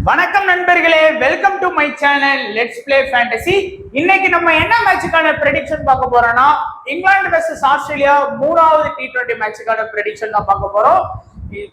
வணக்கம் நண்பர்களே, welcome to my channel let's play fantasy. இன்னைக்கு நம்ம என்ன மேட்சுக்கான ப்ரெடிக்ஷன் பார்க்க போறோம்னா, இங்கிலாந்து வெர்சஸ் ஆஸ்திரேலியா மூணாவது T20 மேட்சுக்கான ப்ரெடிக்ஷன் தான் பார்க்க போறோம்.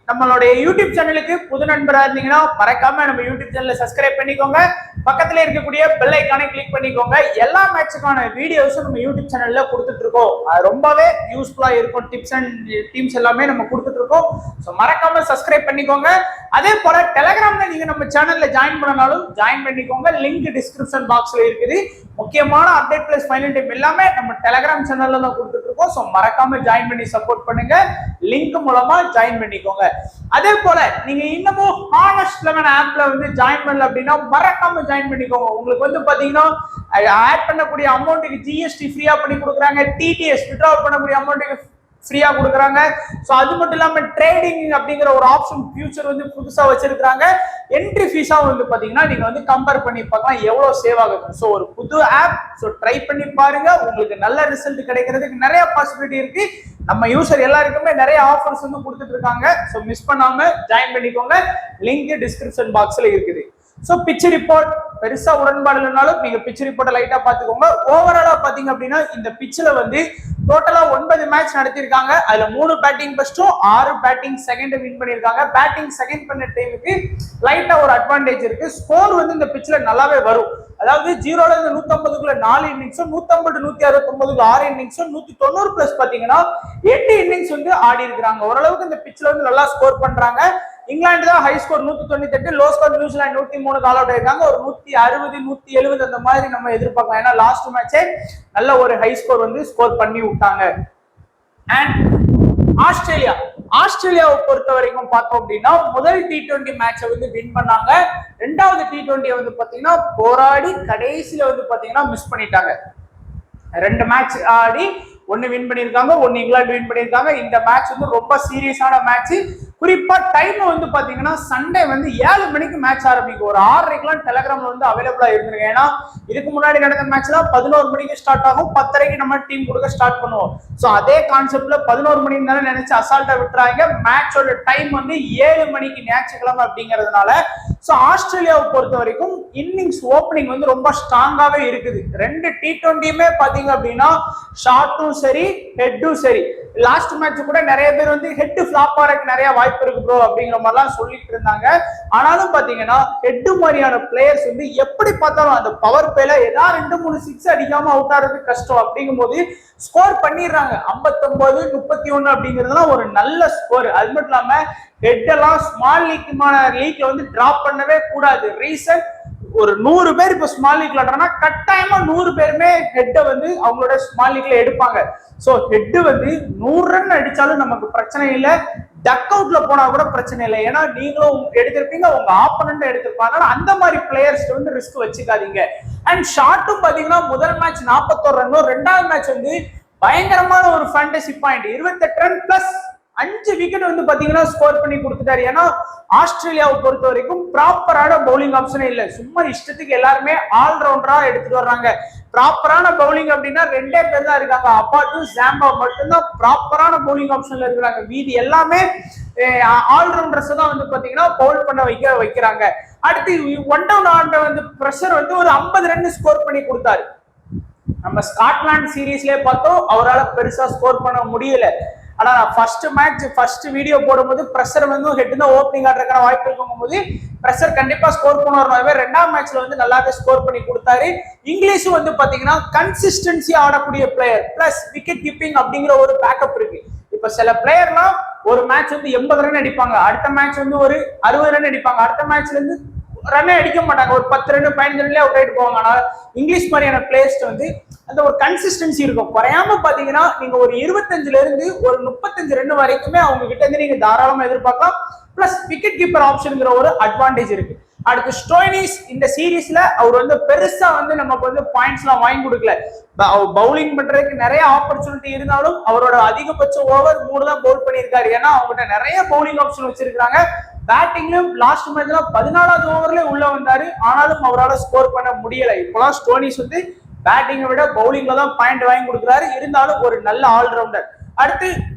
நம்மளுடைய யூடியூப் சேனலுக்கு புது நண்பரா இருந்தீங்கன்னா மறக்காம நம்ம யூடியூப் சேனலை சப்ஸ்கிரைப் பண்ணிக்கோங்க. பக்கத்துல இருக்கக்கூடிய பெல் ஐக்கானை கிளிக் பண்ணிக்கோங்க. எல்லா மேட்சுக்கான வீடியோஸும் நம்ம யூடியூப் சேனல்ல கொடுத்துட்டு இருக்கோம். ரொம்பவே யூஸ்ஃபுல்லா இருக்கும். டிப்ஸ் அண்ட் டீம்ஸ் எல்லாமே நம்ம கொடுத்துட்டு இருக்கோம். ஸோ மறக்காம சப்ஸ்கிரைப் பண்ணிக்கோங்க. அதே போல டெலிகிராம்ல நீங்க நம்ம சேனல்ல ஜாயின் பண்ணனாலும் ஜாயின் பண்ணிக்கோங்க. லிங்க் டிஸ்கிரிப்ஷன் பாக்ஸ்ல இருக்குது. முக்கியமான அப்டேட் பிளஸ் ஃபைனல் டைம் எல்லாமே நம்ம டெலிகிராம் சேனல்ல தான் கொடுத்துட்டு இருக்கோம். ஸோ மறக்காம ஜாயின் பண்ணி சப்போர்ட் பண்ணுங்க. லிங்க் மூலமா ஜாயின் பண்ணிக்கோங்க. அதே போல நீங்க இன்னமும் ஹானஸ்ட் 11 ஆப்ல வந்து ஜாயின் பண்ணல அப்படின்னா மறக்காம ஜாயின் பண்ணிக்கோங்க. உங்களுக்கு வந்து பாத்தீங்கன்னா ஆட் பண்ணக்கூடிய அமௌண்ட்டுக்கு ஜிஎஸ்டி ஃப்ரீயா பண்ணி கொடுக்குறாங்க. டிடிஎஸ் வித்ட்ராவல் பண்ணக்கூடிய அமௌண்ட்டுக்கு ஃப்ரீயா கொடுக்குறாங்க. ஸோ அது மட்டும் இல்லாம ட்ரேடிங் அப்படிங்கிற ஒரு ஆப்ஷன் ஃபியூச்சர் வந்து புதுசா வச்சிருக்காங்க. என்ட்ரி ஃபீஸா வந்து பாத்தீங்கன்னா நீங்க வந்து கம்பேர் பண்ணி பார்க்கலாம் எவ்வளவு சேவ் ஆகுது. ஸோ ஒரு புது ஆப், ஸோ ட்ரை பண்ணி பாருங்க. உங்களுக்கு நல்ல ரிசல்ட் கிடைக்கிறதுக்கு நிறைய பாசிபிலிட்டி இருக்கு. நம்ம யூசர் எல்லாருக்குமே நிறைய ஆஃபர்ஸ் வந்து கொடுத்துட்டு இருக்காங்க. ஸோ மிஸ் பண்ணாம ஜாயின் பண்ணிக்கோங்க. லிங்க் டிஸ்கிரிப்ஷன் பாக்ஸ்ல இருக்குது. ஸோ பிச் ரிப்போர்ட் பெருசா உடன்பாடு இல்லைனாலும் நீங்க பிச் ரிப்போர்ட்டை லைட்டா பாத்துக்கோங்க. ஓவராலா பாத்தீங்க அப்படின்னா இந்த பிச்சில் வந்து டோட்டலா 9 மேட்ச் நடத்திருக்காங்க. அதுல 3 பேட்டிங் ஃபர்ஸ்டும் 6 பேட்டிங் செகண்ட் வின் பண்ணிருக்காங்க. பேட்டிங் செகண்ட் பண்ண டைமுக்கு லைட்டா ஒரு அட்வான்டேஜ் இருக்கு. ஸ்கோர் வந்து இந்த பிச்ல நல்லாவே வரும். அதாவது 0ல இருந்து 150க்குள்ள 4 இன்னிங்ஸும், 150 169க்கு 6 இன்னிங்ஸும், 190 பிளஸ் பாத்தீங்கன்னா 8 இன்னிங்ஸ் வந்து ஆடி இருக்கிறாங்க. ஓரளவுக்கு இந்த பிச்ல வந்து நல்லா ஸ்கோர் பண்றாங்க. இங்கிலாந்து தான் high score 198, low score New Zealand 103 all out ஆயிருக்காங்க. ஒரு 160 170 அந்த மாதிரி நம்ம எதிர்பார்க்கலாம். ஏன்னா லாஸ்ட் மேட்சே நல்ல ஒரு ஹை ஸ்கோர் வந்து ஸ்கோர் பண்ணி விட்டாங்க. அண்ட் ஆஸ்திரேலியாவை பொறுத்த வரைக்கும் பார்த்தோம் அப்படின்னா முதல் T20 மேட்சை வந்து வின் பண்ணாங்க. ரெண்டாவது T20 வந்து பாத்தீங்கன்னா போராடி கடைசியில வந்து பாத்தீங்கன்னா மிஸ் பண்ணிட்டாங்க. 2 மேட்ச் ஆடி 1 வின் பண்ணிருக்காங்க, 1 இங்கிலாந்து வின் பண்ணிருக்காங்க. இந்த மேட்ச் வந்து ரொம்ப சீரியஸான மேட்ச். குறிப்பா டைம் வந்து பாத்தீங்கன்னா சண்டே வந்து 7 மணிக்கு மேட்ச் ஆரம்பிக்கும். ஒரு 6:30க்குலாம் டெலிகிராம்ல வந்து அவைலபிளா இருந்துருங்க. ஏன்னா இதுக்கு முன்னாடி நடந்த மேட்ச்ல 11 மணிக்கு ஸ்டார்ட் ஆகும், 10:30க்கு நம்ம டீம் கொடுக்க ஸ்டார்ட் பண்ணுவோம். ஸோ அதே கான்செப்ட்ல 11 மணிக்கு தானே நினைச்சு அசால்ட்டா விட்டுறாங்க. மேட்சோட டைம் வந்து 7 மணிக்கு ஞாயிற்றுக்கிழமை அப்படிங்கிறதுனால ஸோ ஆஸ்திரேலியாவை பொறுத்த வரைக்கும் இன்னிங்ஸ் ஓப்பனிங் வந்து ரொம்ப ஸ்ட்ராங்காவே இருக்குது. 2 T20யுமே பாத்தீங்க அப்படின்னா ஷார்ட்டும் சரி ஹெட்டும் சரி. லாஸ்ட் மேட்ச் கூட நிறைய பேர் வந்து ஹெட் ஃபிளாப் ஆகிறதுக்கு நிறைய வாய்ப்பு இருக்கு ப்ரோ அப்படிங்கிற மாதிரிலாம் சொல்லிட்டு இருந்தாங்க. ஆனாலும் பாத்தீங்கன்னா ஹெட் மாதிரியான பிளேயர்ஸ் வந்து எப்படி பார்த்தாலும் அந்த பவர் பிளேல ஏதாவது 2-3 சிக்ஸ் அடிக்காம அவுட் ஆகிறது கஷ்டம். அப்படிங்கும் போது ஸ்கோர் பண்ணிடுறாங்க. 59 31 அப்படிங்கிறதுலாம் ஒரு நல்ல ஸ்கோர். அது மட்டும் இல்லாம ஹெட் எல்லாம் ஸ்மால் லீக்ல வந்து டிராப் பண்ணவே கூடாது. ரீசன் ஒரு 100 பேர் இப்ப ஸ்மால் லீக்ல ஆடுறாங்கன்னா கட்டாயமா 100 பேருமே ஹெட்டை வந்து அவங்களோட ஸ்மால் லீக்ல எடுப்பாங்க. சோ ஹெட் வந்து 100 ரன் அடிச்சாலும் நமக்கு பிரச்சனை இல்லை. டக் அவுட்ல போனா கூட பிரச்சனை இல்லை. ஏன்னா நீங்களும் எடுத்திருப்பீங்க, உங்க ஆப்போனன்ட் எடுத்திருப்பாங்க. அந்த மாதிரி பிளேயர்ஸ் வந்து ரிஸ்க் வச்சுக்காதீங்க. அண்ட் ஷார்ட்டும் பாத்தீங்கன்னா முதல் மேட்ச் 41 ரன்னும், ரெண்டாவது மேட்ச் வந்து பயங்கரமான ஒரு fantasy point 28 run plus 5 wicket வந்து பாத்தீங்கன்னா ஸ்கோர் பண்ணி கொடுத்துட்டாரு. ஏன்னா ஆஸ்திரேலியாவை பொறுத்த வரைக்கும் ப்ராப்பரான பவுலிங் ஆப்ஷனே இல்லை. சும்மா இஷ்டத்துக்கு எல்லாருமே ஆல்ரவுண்டரா எடுத்துட்டு வர்றாங்க. ப்ராப்பரான பவுலிங் அப்படின்னா 2 பேர் தான் இருக்காங்க. அப்பாட்டு ஜாம்பா மட்டும்தான் ப்ராப்பரான பவுலிங் ஆப்ஷன்ல இருக்கிறாங்க. மீதி எல்லாமே ஆல்ரவுண்டர்ஸ் தான் வந்து பாத்தீங்கன்னா பவுல் பண்ண வைக்கிறாங்க. அடுத்து 1 டவுன் ஆண்ட வந்து பிரஷர் வந்து ஒரு 50 ரன் ஸ்கோர் பண்ணி கொடுத்தாரு. நம்ம ஸ்காட்லாந்து சீரீஸ்லயே பார்த்தோம் அவரால் பெருசா ஸ்கோர் பண்ண முடியல. ஆனா ஃபர்ஸ்ட் வீடியோ போடும்போது பிரஷர் வந்து ஹெட் தான் ஓப்பனிங் ஆடுறதுக்கான வாய்ப்பு இருக்கும் போது பிரஷர் கண்டிப்பா ஸ்கோர் பண்ணுவார். ரெண்டாம் மேட்ச்ல வந்து நல்லாவே ஸ்கோர் பண்ணி கொடுத்தாரு. இங்கிலீஷும் வந்து பாத்தீங்கன்னா கன்சிஸ்டன்சி ஆடக்கூடிய பிளேயர் பிளஸ் விக்கெட் கீப்பிங் அப்படிங்கிற ஒரு பேக்கப் இருக்கு. இப்ப சில பிளேயர்லாம் ஒரு மேட்ச் வந்து 80 ரன் அடிப்பாங்க, அடுத்த மேட்ச் வந்து ஒரு 60 ரன் அடிப்பாங்க, அடுத்த மேட்ச்ல இருந்து ரன்னே அடிக்க மாட்டாங்க, ஒரு 10 ரன் 15 ரன்லயே அவுட் ஆயிட்டு போவாங்க. ஆனால் இங்கிலீஷ் மாதிரியான பிளேயர்ஸ் வந்து அந்த ஒரு கன்சிஸ்டன்சி இருக்கும். குறையாம பாத்தீங்கன்னா நீங்க ஒரு 25ல இருந்து ஒரு 35 ரன் வரைக்குமே அவங்க கிட்ட இருந்து நீங்க தாராளமா எதிர்பார்க்கலாம். பிளஸ் விக்கெட் கீப்பர் ஆப்ஷன்ங்கிற ஒரு அட்வான்டேஜ் இருக்கு. அடுத்து ஸ்டோய்னிஸ் இந்த சீரீஸ்ல அவர் வந்து பெருசா வந்து நமக்கு வந்து பாயிண்ட்ஸ் எல்லாம் வாங்கி கொடுக்கல. பவுலிங் பண்றதுக்கு நிறைய ஆப்பர்ச்சுனிட்டி இருந்தாலும் அவரோட அதிகபட்ச ஓவர் 3 தான் பவுல் பண்ணியிருக்காரு. ஏன்னா அவங்ககிட்ட நிறைய பவுலிங் ஆப்ஷன் வச்சிருக்காங்க. பேட்டிங்லயும் லாஸ்ட் மேட்ச்ல 14வது ஓவர்ல உள்ள வந்தாரு. ஆனாலும் அவரால் ஸ்கோர் பண்ண முடியல. இப்பெல்லாம் ஸ்டோனிஸ் வந்து பேட்டிங்கை விட பவுலிங்ல தான் பாயிண்ட் வாங்கி கொடுக்குறாரு. இருந்தாலும் ஒரு நல்ல ஆல்ரவுண்டர். அடுத்து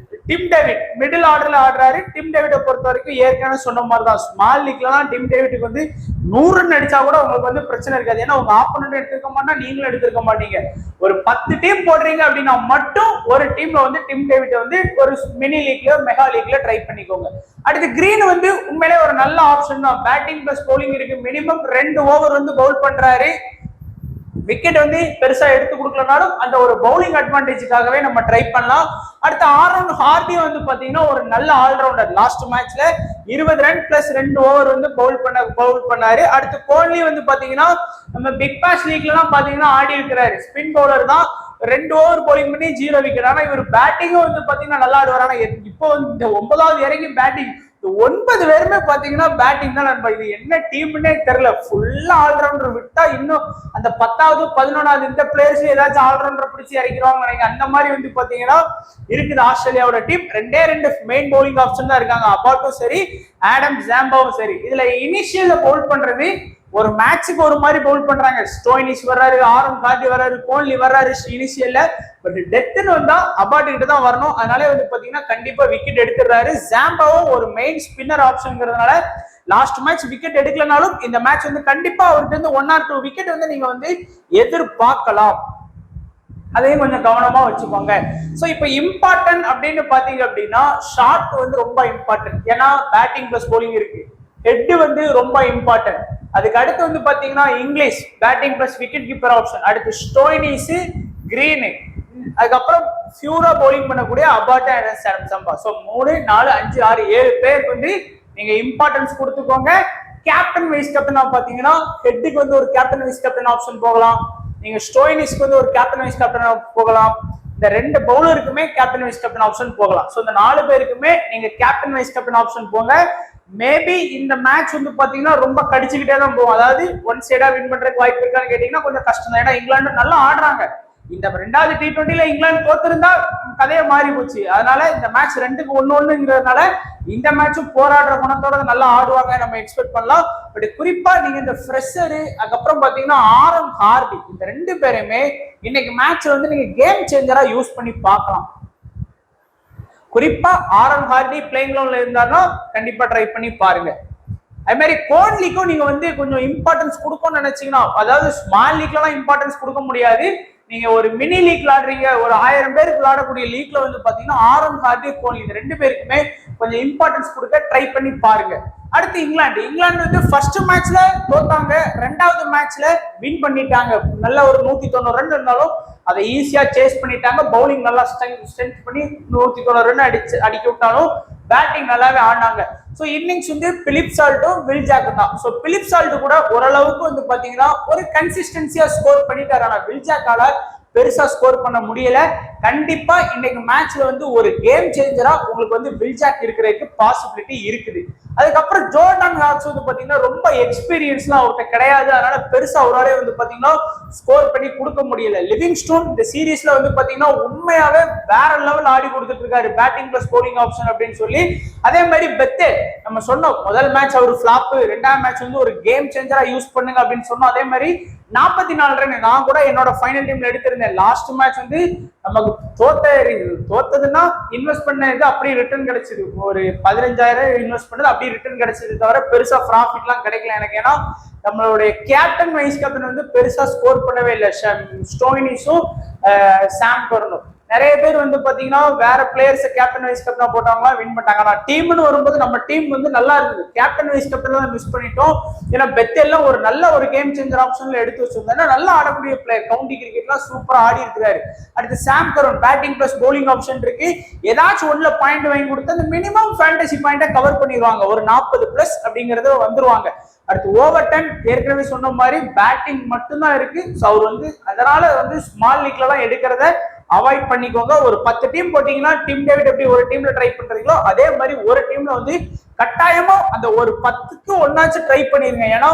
டிம் டேவிட் மிடில் ஆர்டர்ல ஆடுறாரு. டிம் டேவிட்டை பொறுத்த வரைக்கும் ஏற்கனவே சொன்ன மாதிரி தான் ஸ்மால் லீக்லாம் டிம் டேவிட்டுக்கு வந்து 100 ரன் அடிச்சா கூட உங்களுக்கு வந்து பிரச்சனை இருக்காது. ஏன்னா உங்க ஆப்போனன்ட் எடுத்திருக்க மாட்டா, நீங்களும் எடுத்திருக்க மாட்டீங்க. ஒரு 10 டீம் போடுறீங்க அப்படின்னா மட்டும் ஒரு டீம்ல வந்து டிம் டேவிட் வந்து ஒரு மினி லீக்ல மெகா லீக்ல ட்ரை பண்ணிக்கோங்க. அடுத்து கிரீன் வந்து உண்மையிலே ஒரு நல்ல ஆப்ஷன் தான். பேட்டிங் பிளஸ் பவுலிங் இருக்கு. மினிமம் 2 ஓவர் வந்து பவுல் பண்றாரு. விக்கெட் வந்து பெருசா எடுத்து கொடுக்கலனாலும் அந்த ஒரு பவுலிங் அட்வான்டேஜுக்காகவே நம்ம ட்ரை பண்ணலாம். அடுத்து ஆரோன் ஹார்டி வந்து பாத்தீங்கன்னா ஒரு நல்ல ஆல்ரவுண்டர். லாஸ்ட் மேட்ச்ல 20 ரன் பிளஸ் 2 ஓவர் வந்து பவுல் பண்ணாரு. அடுத்து கோஹ்லி வந்து பாத்தீங்கன்னா நம்ம பிக் பாஸ் லீக்ல எல்லாம் பாத்தீங்கன்னா ஆடி இருக்கிறாரு. ஸ்பின் பவுலர் தான். 2 ஓவர் பவுலிங் பண்ணி 0 விக்கெட். ஆனா இவர் பேட்டிங்கும் வந்து பாத்தீங்கன்னா நல்லா ஆடுவார். ஆனா இப்போ இந்த 9வது இறங்கி பேட்டிங் 9 பேருமே பாத்தீங்கன்னா பேட்டிங் தான் நண்பா. இது என்ன டீம்னே தெரியல. ஃபுல்லா ஆல்ரவுண்டர் விட்டா இன்னும் அந்த 10வது 11வது இந்த பிளேயர்ஸ் ஏதாச்சும் ஆல்ரவுண்டர் பிடிச்சி இறக்கிடுவாங்க நினைக்கிறேன். அந்த மாதிரி வந்து பாத்தீங்கன்னா இருக்குது ஆஸ்திரேலியாவோட டீம். 2 மெயின் பவுலிங் ஆப்ஷன் தான் இருக்காங்க. அபாட்டும் சரி, ஆடம் ஜாம்பாவும் சரி. இதுல இனிஷியல்ல பவுல் பண்றது ஒரு மேட்சுக்கு ஒரு மாதிரி பவுல் பண்றாங்க. ஸ்டோயினிஸ் வர்றாரு, ஆரோன் ஹார்டி வர்றாரு, கோஹ்லி வர்றாரு இனிஷியல்ல. பட் டெத்துன்னு வந்தா அபாட் கிட்ட தான் வரணும். அதனால வந்து பாத்தீங்கன்னா கண்டிப்பா விக்கெட் எடுத்துறாரு. ஜாம்பாவும் ஒரு மெயின் ஸ்பின்னர் ஆப்ஷன்ங்கிறதுனால லாஸ்ட் மேட்ச் விக்கெட் எடுக்கலனாலும் இந்த மேட்ச் வந்து கண்டிப்பா அவர்கிட்ட இருந்து 1 or 2 விக்கெட் வந்து நீங்க வந்து எதிர்பார்க்கலாம். அதையும் கொஞ்சம் கவனமா வச்சுக்கோங்க. சோ இப்போ இம்பார்ட்டன்ட் அப்படின்னு பாத்தீங்க அப்படின்னா ஷாட் வந்து ரொம்ப இம்பார்ட்டன்ட். ஏன்னா பேட்டிங் பிளஸ் பவுலிங் இருக்கு. ஹெட் வந்து ரொம்ப இம்பார்ட்டன்ட். அதுக்கு அடுத்து வந்து பாத்தீங்கன்னா English batting plus wicket keeper option. அடுத்து ஸ்டோயினிஸ், கிரீன், அதுக்கப்புறம் பியூரா பவுலிங் பண்ணக்கூடிய Abbott and Adam Zampa. So 3, 4, 5, 6, 7 பேருக்கு வந்து நீங்க இம்பார்ட்டன்ஸ் கொடுத்துக்கோங்க. கேப்டன் வைஸ் கேப்டன் பாத்தீங்கன்னா ஹெட்டுக்கு வந்து ஒரு கேப்டன் வைஸ் கேப்டன் ஆப்ஷன் போகலாம். நீங்க ஸ்டோயினிஸ்க்கு வந்து ஒரு கேப்டன் வைஸ் கேப்டன் போகலாம். இந்த 2 பவுலருக்குமே கேப்டன் வைஸ் கேப்டன் ஆப்ஷன் போகலாம். சோ இந்த 4 பேருக்குமே நீங்க கேப்டன் வைஸ் கேப்டன் ஆப்ஷன் போங்க. மேபி இந்த மேட்ச் வந்து பாத்தீங்கன்னா ரொம்ப கடிச்சுக்கிட்டே தான் போகும். அதாவது ஒன் சைடா வின் பண்றதுக்கு வாய்ப்பு இருக்கான்னு கேட்டீங்கன்னா கொஞ்சம் கஷ்டம் தான். ஏன்னா இங்கிலாந்து நல்லா ஆடுறாங்க. இந்த 2வது T20ல இங்கிலாந்து தோத்திருந்தா கதையை மாறி போச்சு. அதனால இந்த மேட்ச் 2க்கு 1-1ங்கிறதுனால இந்த மேட்சும் போராடுற குணத்தோட நல்லா ஆடுவாங்க நம்ம எக்ஸ்பெக்ட் பண்ணலாம். பட் குறிப்பா நீங்க இந்த ஃப்ரெஷரு அதுக்கப்புறம் பாத்தீங்கன்னா ஆரோன் ஹார்டி இந்த 2 பேருமே இன்னைக்கு மேட்ச் வந்து நீங்க கேம் சேஞ்சரா யூஸ் பண்ணி பார்க்கலாம். குறிப்பா ஆரோன் ஹார்டி பிளேயிங் கிரவுண்ட்ல இருந்தாருன்னா கண்டிப்பா ட்ரை பண்ணி பாருங்க. அது மாதிரி கோஹ்லிக்கும் நீங்க வந்து கொஞ்சம் இம்பார்ட்டன்ஸ் கொடுக்கணும்னு நினைச்சீங்கன்னா, அதாவது ஸ்மால் லீக்ல எல்லாம் இம்பார்ட்டன்ஸ் கொடுக்க முடியாது. நீங்க ஒரு மினி லீக் விளாடுறீங்க, ஒரு 1000 பேருக்கு விளையாடக்கூடிய லீக்ல வந்து பாத்தீங்கன்னா ஆரோன் ஹார்டி, கோஹ்லி இந்த 2 பேருக்குமே கொஞ்சம் இம்பார்ட்டன்ஸ் கொடுக்க ட்ரை பண்ணி பாருங்க. அடுத்து இங்கிலாந்து வந்து ஃபர்ஸ்ட் மேட்ச்ல தோத்தாங்க, 2வது மேட்ச்ல வின் பண்ணிட்டாங்க. நல்ல ஒரு 190 ரன் இருந்தாலும் அதை ஈஸியா சேஸ் பண்ணிட்டாங்க. பவுலிங் நல்லா ஸ்ட்ரென்த் பண்ணி 190 ரன் அடிக்க விட்டாலும் பேட்டிங் நல்லாவே ஆடினாங்க. ஸோ இன்னிங்ஸ் வந்து பிலிப் சால்ட்டும் வில் ஜாக்கும் தான். ஸோ பிலிப் சால்ட் கூட ஓரளவுக்கு வந்து பாத்தீங்கன்னா ஒரு கன்சிஸ்டன்சியா ஸ்கோர் பண்ணிட்டாரு. ஆனா வில் ஜாக்கால பெருசா ஸ்கோர் பண்ண முடியல. கண்டிப்பா இன்னைக்கு மேட்ச்ல வந்து ஒரு கேம் சேஞ்சரா உங்களுக்கு வந்து வில் ஜாக் இருக்கிறதுக்கு பாசிபிலிட்டி இருக்குது. அதுக்கப்புறம் ஜோர்டன் ஹாக்ஸ் வந்து பாத்தீங்கன்னா ரொம்ப எக்ஸ்பீரியன்ஸ்லாம் அவர்கிட்ட கிடையாது. அதனால பெருசா அவராலே வந்து பாத்தீங்கன்னா ஸ்கோர் பண்ணி கொடுக்க முடியல. லிவிங்ஸ்டோன் இந்த சீரீஸ்ல வந்து பாத்தீங்கன்னா உண்மையாவே வேற லெவல் ஆடி கொடுத்துட்டு இருக்காரு பேட்டிங் பிளஸ் பவுலிங் ஆப்ஷன் அப்படின்னு சொல்லி. அதே மாதிரி பெத்தேல் நம்ம சொன்னோம் முதல் மேட்ச் அவர் ஃபிளாப், 2வது மேட்ச் வந்து ஒரு கேம் சேஞ்சரா யூஸ் பண்ணுங்க அப்படின்னு சொன்னோம். அதே மாதிரி 44 ரன் நான் கூட என்னோட ஃபைனல் டீம்ல எடுத்திருந்தேன். லாஸ்ட் மேட்ச் வந்து நமக்கு தோத்ததுன்னா இன்வெஸ்ட் பண்ணது அப்படியே ரிட்டர்ன் கிடைச்சது. ஒரு 15,000 இன்வெஸ்ட் பண்ணது அப்படியே ரிட்டர்ன் கிடைச்சது தவிர பெருசா ப்ராஃபிட் எல்லாம் கிடைக்கல எனக்கு. ஏன்னா நம்மளுடைய கேப்டன் வைஸ் கேப்டன் வந்து பெருசா ஸ்கோர் பண்ணவே இல்லை. ஸ்டோயினிஸும் சாம் கர்னும் நிறைய பேர் வந்து பாத்தீங்கன்னா வேற பிளேயர்ஸ் கேப்டன் வைஸ் கேப்டனா போட்டாங்களா வின் பண்ணிட்டாங்க. ஆனா டீம்னு வரும்போது நம்ம டீம் வந்து நல்லா இருக்குது. கேப்டன் வைஸ் கேப்டன் தான் மிஸ் பண்ணிட்டோம். ஏன்னா பெத்தெல்லாம் ஒரு நல்ல ஒரு கேம் சேஞ்சர் ஆப்ஷன்ல எடுத்து வச்சிருந்தா நல்லா ஆடக்கூடிய பிளேயர். கவுண்டி கிரிக்கெட்லாம் சூப்பரா ஆடி இருக்காரு. அடுத்து சாம் கர்ன் பேட்டிங் பிளஸ் பவுலிங் ஆப்ஷன் இருக்கு. ஏதாச்சும் ஒண்ணுல பாயிண்ட் வாங்கி கொடுத்து அந்த மினிமம் ஃபேண்டசி பாயிண்ட கவர் பண்ணிடுவாங்க. ஒரு 40+ அப்படிங்கறது வந்துருவாங்க. அடுத்து ஓவர்டன் ஏற்கனவே சொன்ன மாதிரி பேட்டிங் மட்டும்தான் இருக்கு. அவர் வந்து அதனால வந்து ஸ்மால் லீக்ல எல்லாம் எடுக்கிறத அவாய்ட் பண்ணிக்கோங்க. ஒரு 10 டீம் போட்டீங்கன்னா டிம் டேவிட் எப்படி ஒரு டீம்ல ட்ரை பண்றீங்களோ அதே மாதிரி ஒரு டீம்ல வந்து கட்டாயமா அந்த ஒரு 10க்கு 1 ட்ரை பண்ணிருங்க. ஏன்னா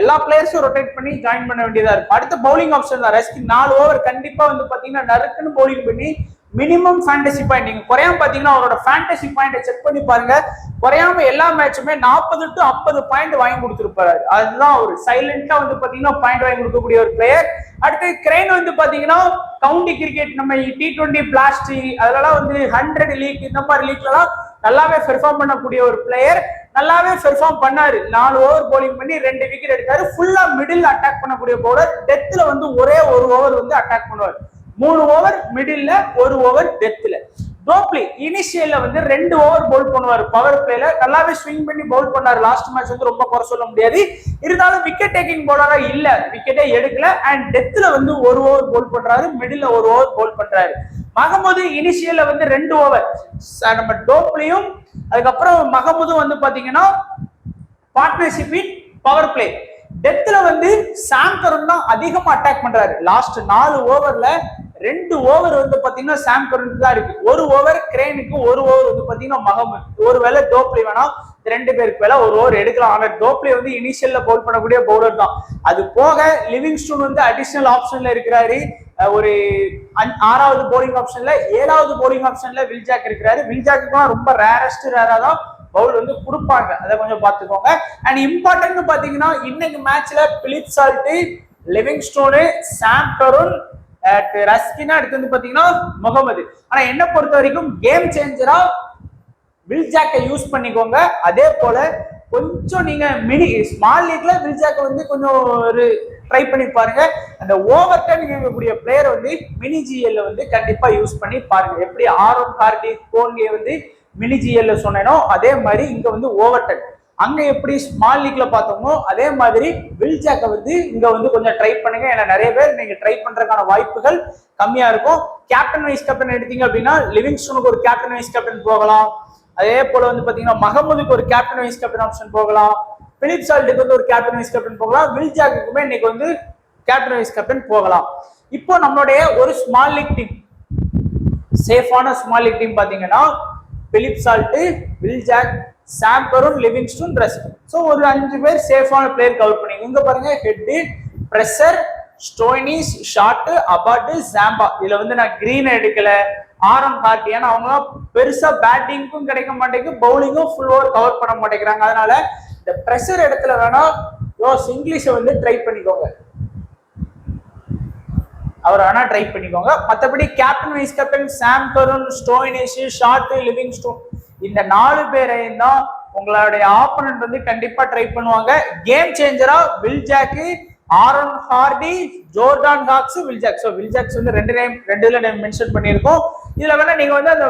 எல்லா பிளேயர்ஸும் ரொட்டேட் பண்ணி ஜாயின் பண்ண வேண்டியதா இருக்கும். அடுத்த பவுலிங் ஆப்ஷன் தான். ரெஸ்ட் 4 ஓவர் கண்டிப்பா வந்து பாத்தீங்கன்னா நறுக்குன்னு பவுலிங் பண்ணி மினிமம் ஃபேண்டசி பாயிண்ட் நீங்க குறையாம பாத்தீங்கன்னா அவரோட ஃபேண்டசி பாயிண்ட் செக் பண்ணி பாருங்க. குறையாம எல்லா மேட்சுமே 40 to 50 பாயிண்ட் வாங்கி கொடுத்துருப்பாரு. அதுதான் ஒரு சைலண்டா வந்து பாத்தீங்கன்னா பாயிண்ட் வாங்கி கொடுக்கக்கூடிய ஒரு பிளேயர். அடுத்து கிரெயின் வந்து பாத்தீங்கன்னா கவுண்டி கிரிக்கெட், நம்ம T20 பிளாஸ்ட் அதெல்லாம் வந்து 100 லீக் இந்த மாதிரி லீக்லாம் நல்லாவே பெர்ஃபார்ம் பண்ணக்கூடிய ஒரு பிளேயர். நல்லாவே பெர்ஃபார்ம் பண்ணாரு. 4 ஓவர் போலிங் பண்ணி 2 விக்கெட் எடுத்தாரு. ஃபுல்லா மிடில் அட்டாக் பண்ணக்கூடிய பவுலர். டெத்ல வந்து ஒரே ஒரு ஓவர் வந்து அட்டாக் பண்ணுவார். 3 ஓவர் மிடில்ல, 1 ஓவர் டெத்ல. டோப்லி இனிஷியல்ல வந்து 2 ஓவர் பவுல் பண்ணுவார். பவர் பிளேல நல்லாவே ஸ்விங் பண்ணி பவுல் பண்ணாரு. லாஸ்ட் மேட்ச் வந்து ரொம்ப குறை சொல்ல முடியாது. இருந்தாலும் விக்கெட் டேக்கிங் பவுலரா இல்ல, விக்கெட்டே எடுக்கல. அண்ட் டெத்ல வந்து 1 ஓவர் பவுல் பண்றாரு, மிடில்ல 1 ஓவர் பவுல் பண்றாரு. மகமது இனிஷியல்ல வந்து 2 ஓவர். நம்ம டோப்லியும் அதுக்கப்புறம் மகமதும் வந்து பாத்தீங்கன்னா பார்ட்னர்ஷிப் இன் பவர் பிளே. டெத்ல வந்து சாம் கருண் தான் அதிகமா அட்டாக் பண்றாரு. லாஸ்ட் 4 ஓவர்ல 2 ஓவர் வந்து பாத்தீங்கன்னா சாம் கருணுக்கு தான் இருக்கு. 1 ஓவர் கிரேனுக்கு, 1 ஓவர் வந்து பாத்தீங்கன்னா மகமது. ஒருவேளை டோப்லி வேணா 2 பேருக்கு மேல 1 ஓவர் எடுக்கலாம். ஆனா டோப்லி வந்து இனிஷியல்ல பவுல் பண்ணக்கூடிய பவுலர் தான். அது போக லிவிங்ஸ்டோன் வந்து அடிஷனல் ஆப்ஷன்ல இருக்கிறாரு. ஒரு 6வது போலிங் ஆப்ஷன்ல, 7வது போலிங் ஆப்ஷன்ல வில்ஜாக் இருக்கிறாரு. வில்ஜாக்கு ரொம்ப ரேரா தான் பவுல் வந்து கொடுப்பாங்க. அதை கொஞ்சம் பாத்துக்கோங்க. அண்ட் இம்பார்ட்டன்ட் பாத்தீங்கன்னா இன்னைக்கு மேட்ச்ல பிலிப் சால்ட், லிவிங்ஸ்டோனு, சாம் கருண், ரஸ்கினா அடுத்து வந்து பாத்தீங்கன்னா முகமது. ஆனா என்ன பொறுத்த வரைக்கும் கேம் சேஞ்சரா வில்ஜாக்கை யூஸ் பண்ணிக்கோங்க. அதே போல கொஞ்சம் நீங்க மினி ஸ்மால் லீக்ல வில்ஜாக்கை வந்து கொஞ்சம் ஒரு ட்ரை பண்ணி பாருங்க. அந்த ஓவர் டர்ன் இருக்கக்கூடிய பிளேயர் வந்து மினி ஜிஎல்ல வந்து கண்டிப்பா யூஸ் பண்ணி பாருங்க. எப்படி ஆரோன் கார்டிக், கோன்லியை வந்து மினி ஜிஎல்ல சொன்னேனோ அதே மாதிரி இங்க வந்து ஓவர் டர்ன். அங்க எப்படி ஸ்மால் லீக்ல பார்த்தோமோ அதே மாதிரி வில்ஜாக்கை வந்து இங்க வந்து கொஞ்சம் ட்ரை பண்ணுங்க. ஏன்னா நிறைய பேர் நீங்க ட்ரை பண்றதுக்கான வாய்ப்புகள் கம்மியா இருக்கும். கேப்டன் வைஸ் கேப்டன் எடுத்தீங்க அப்படின்னா லிவிங்ஸ்டோனுக்கு ஒரு கேப்டன் வைஸ் கேப்டன் போகலாம். அதே போல வந்து பாத்தீங்கன்னா மகமதுக்கு ஒரு கேப்டன் வைஸ் கேப்டன் ஆப்ஷன் போகலாம். பிலிப் சால்ட்டுக்கு வந்து ஒரு கேப்டன் வைஸ் கேப்டன் போகலாம். வில்ஜாக்குமே இன்னைக்கு வந்து கேப்டன் வைஸ் கேப்டன் போகலாம். இப்போ நம்மளுடைய ஒரு ஸ்மால் லீக் டீம், சேஃபான ஸ்மால் லீக் டீம் பாத்தீங்கன்னா Philip Salt, Will Jacks, Sam Curran, Livingstone, ரஸ்கின். ஸோ ஒரு 5 பேர் சேஃபான பிளேயர் கவர் பண்ணி இங்க பாருங்க. Head, Fraser, Stoinis, Short, Abbott, Zampa. இதுல வந்து நான் கிரீன் எடுக்கல, ஆரம் கார்டி. ஏன்னா அவங்க பெருசா பேட்டிங்கும் கிடைக்க மாட்டேங்குது, பவுலிங்கும் ஃபுல் ஓவர் கவர் பண்ண மாட்டேங்கிறாங்க. அதனால இந்த பிரஷர் இடத்துல வேணா இங்கிலீஷை வந்து ட்ரை பண்ணிக்கோங்க, அவர் வேணா ட்ரை பண்ணிக்கோங்க. மற்றபடி கேப்டன் வைஸ் கேப்டன் சாம் கருண், ஸ்டோயினிஸ், ஷார்ட், லிவிங்ஸ்டோன் இந்த 4 பேரையும் தான் உங்களுடைய ஆப்போனன்ட் வந்து கண்டிப்பா ட்ரை பண்ணுவாங்க. கேம் சேஞ்சரா Will Jack, Aaron Hardie, Jordan Hawks, Will Jack. So Will Jacks வந்து 2 நேம் மென்ஷன் பண்ணியிருக்கோம். இதுல வேணா நீங்க வந்து அந்த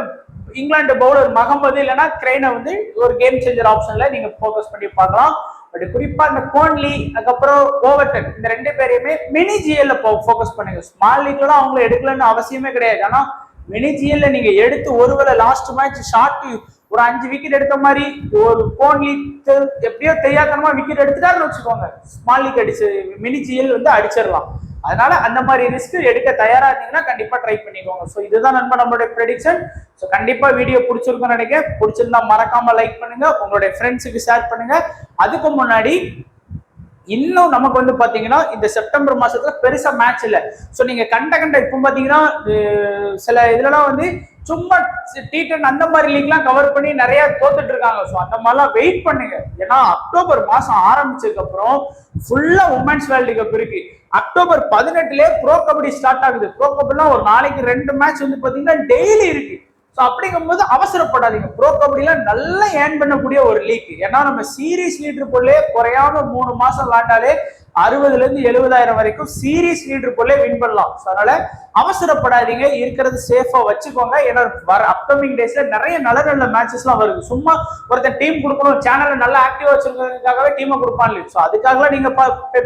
இங்கிலாந்து பவுலர் மகமது இல்லைன்னா கிரெயினை வந்து ஒரு கேம் சேஞ்சர் ஆப்ஷன்ல நீங்க போக்கஸ் பண்ணி பார்க்கலாம். பட் குறிப்பா இந்த கோன்லி அதுக்கப்புறம் ஓவர்டன் இந்த 2 பேரையுமே மினி ஜிஎல்ல போக்கஸ் பண்ணுங்க. ஸ்மால் லீக்ல தான் அவங்களை எடுக்கலன்னு அவசியமே கிடையாது. ஆனா மினி ஜிஎல்ல நீங்க எடுத்து ஒருவேளை லாஸ்ட் மேட்ச் ஷார்ட் ஒரு 5 விக்கெட் எடுத்த மாதிரி ஒரு கோன்லி எப்படியோ தெரியாதனமா விக்கெட் எடுத்துட்டாருன்னு வச்சுக்கோங்க, ஸ்மால் லீக் அடிச்சு மினி ஜிஎல் வந்து அடிச்சிடலாம். அதனால அந்த மாதிரி ரிஸ்க் எடுக்க தயாரா இருந்தீங்கன்னா கண்டிப்பா ட்ரை பண்ணிக்கோங்க. ஸோ இதுதான் நண்பா நம்மளுடைய ப்ரெடிக்ஷன். ஸோ கண்டிப்பா வீடியோ பிடிச்சிருக்கும்னு நினைக்கிறேன். பிடிச்சிருந்தா மறக்காம லைக் பண்ணுங்க, உங்களுடைய ஃப்ரெண்ட்ஸுக்கு ஷேர் பண்ணுங்க. அதுக்கு முன்னாடி இன்னும் நமக்கு வந்து பாத்தீங்கன்னா இந்த செப்டம்பர் மாசத்துல பெருசா மேட்ச் இல்ல. சோ நீங்க கண்ட இப்போ பாத்தீங்கன்னா சில இதுலலாம் வந்து சும்மா T10 அந்த மாதிரி லீக்லாம் கவர் பண்ணி நிறைய தோத்துட்டு இருக்காங்க. ஸோ அந்த மாதிரிலாம் வெயிட் பண்ணுங்க. ஏன்னா அக்டோபர் மாசம் ஆரம்பிச்சதுக்கு அப்புறம் ஃபுல்லா உமன்ஸ் வேர்ல்டு கப் இருக்கு. அக்டோபர் 18லயே ப்ரோ கபடி ஸ்டார்ட் ஆகுது. ப்ரோ கபடிலாம் ஒரு நாளைக்கு 2 மேட்ச் வந்து பாத்தீங்கன்னா டெய்லி இருக்கு. ஸோ அப்படிங்கும்போது அவசரப்படாதீங்க. ப்ரோ கபடியில நல்லா ஏர்ன் பண்ணக்கூடிய ஒரு லீக். ஏன்னா நம்ம சீரீஸ் லீடர் போலே குறையாம 3 மாசம் விளாண்டாலே 60,000 இருந்து 70,000 வரைக்கும் சீரீஸ் லீடர் போலே வின் பண்ணலாம். ஸோ அதனால அவசரப்படாதீங்க, இருக்கிறது சேஃபா வச்சுக்கோங்க. ஏன்னா வர அப்கமிங் டேஸ்ல நிறைய நல்ல நல்ல மேட்சஸ்லாம் வருது. சும்மா ஒருத்தர் டீம் கொடுக்கணும், சேனலை நல்லா ஆக்டிவா வச்சிருக்கிறதுக்காகவே டீமை கொடுப்பாங்க. ஸோ அதுக்காகலாம் நீங்க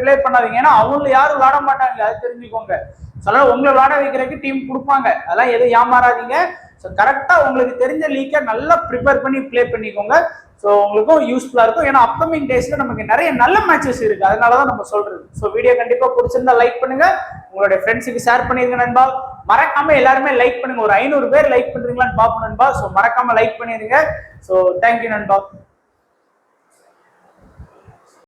பிளே பண்ணாதீங்க. ஏன்னா அவங்க யாரும் விளாட மாட்டாங்க, அது தெரிஞ்சுக்கோங்க. அதனால உங்களை விளாட வைக்கிறதுக்கு டீம் கொடுப்பாங்க, அதெல்லாம் எதுவும் ஏமாறாதீங்க. ஸோ கரெக்டா உங்களுக்கு தெரிஞ்ச லீக்கை நல்லா ப்ரிப்பேர் பண்ணி பிளே பண்ணிக்கோங்க. ஸோ உங்களுக்கும் யூஸ்ஃபுல்லா இருக்கும். ஏன்னா அப்கமிங் டேஸ்ல நமக்கு நிறைய நல்ல மேட்சஸ் இருக்கு, அதனாலதான் நம்ம சொல்றது. ஸோ வீடியோ கண்டிப்பா பிடிச்சிருந்தா லைக் பண்ணுங்க, உங்களுடைய ஃப்ரெண்ட்ஸுக்கு ஷேர் பண்ணிருங்க நண்பா. மறக்காம எல்லாருமே லைக் பண்ணுங்க. ஒரு 500 பேர் லைக் பண்றீங்களான்னு பாப்போம் நண்பா. ஸோ மறக்காம லைக் பண்ணிருங்க. ஸோ தேங்க்யூ நண்பா.